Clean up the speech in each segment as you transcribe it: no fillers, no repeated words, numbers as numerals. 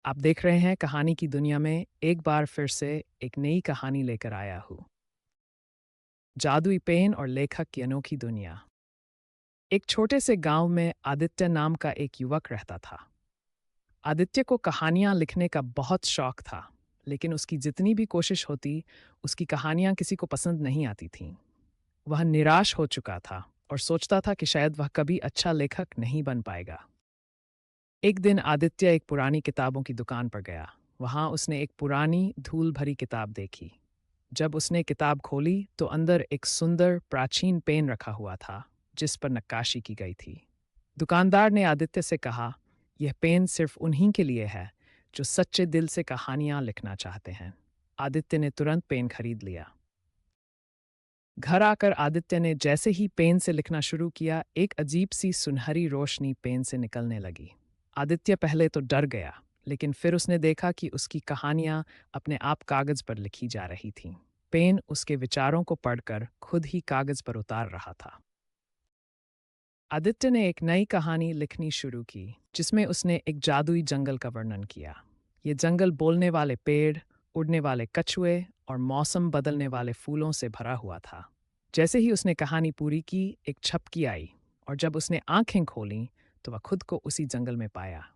आप देख रहे हैं कहानी की दुनिया में एक बार फिर से एक नई कहानी लेकर आया हूँ। जादुई पेन और लेखक की अनोखी दुनिया। एक छोटे से गांव में आदित्य नाम का एक युवक रहता था। आदित्य को कहानियां लिखने का बहुत शौक था, लेकिन उसकी जितनी भी कोशिश होती, उसकी कहानियां किसी को पसंद नहीं आती थीं। वह निराश हो चुका था और सोचता था कि शायद वह कभी अच्छा लेखक नहीं बन पाएगा। एक दिन आदित्य एक पुरानी किताबों की दुकान पर गया। वहां उसने एक पुरानी धूल भरी किताब देखी। जब उसने किताब खोली तो अंदर एक सुंदर प्राचीन पेन रखा हुआ था, जिस पर नक्काशी की गई थी। दुकानदार ने आदित्य से कहा, यह पेन सिर्फ उन्हीं के लिए है जो सच्चे दिल से कहानियां लिखना चाहते हैं। आदित्य ने तुरंत पेन खरीद लिया। घर आकर आदित्य ने जैसे ही पेन से लिखना शुरू किया, एक अजीब सी सुनहरी रोशनी पेन से निकलने लगी। आदित्य पहले तो डर गया, लेकिन फिर उसने देखा कि उसकी कहानियां अपने आप कागज पर लिखी जा रही थीं। पेन उसके विचारों को पढ़कर खुद ही कागज पर उतार रहा था। आदित्य ने एक नई कहानी लिखनी शुरू की, जिसमें उसने एक जादुई जंगल का वर्णन किया। ये जंगल बोलने वाले पेड़, उड़ने वाले कछुए और मौसम बदलने वाले फूलों से भरा हुआ था। जैसे ही उसने कहानी पूरी की, एक झपकी आई, और जब उसने आंखें खोलीं, तो वह खुद को उसी जंगल में पाया।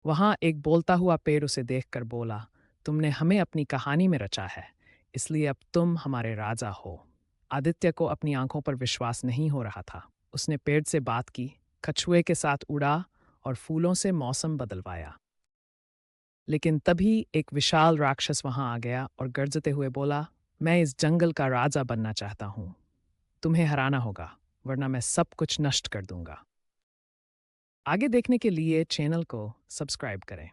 वहां एक बोलता हुआ पेड़ उसे देखकर बोला, तुमने हमें अपनी कहानी में रचा है, इसलिए अब तुम हमारे राजा हो। आदित्य को अपनी आंखों पर विश्वास नहीं हो रहा था। उसने पेड़ से बात की, कछुए के साथ उड़ा और फूलों से मौसम बदलवाया। लेकिन तभी एक विशाल राक्षस वहां आ गया और गरजते हुए बोला, मैं इस जंगल का राजा बनना चाहता हूं। तुम्हें हराना होगा, वरना मैं सब कुछ नष्ट कर दूंगा। आगे देखने के लिए चैनल को सब्सक्राइब करें।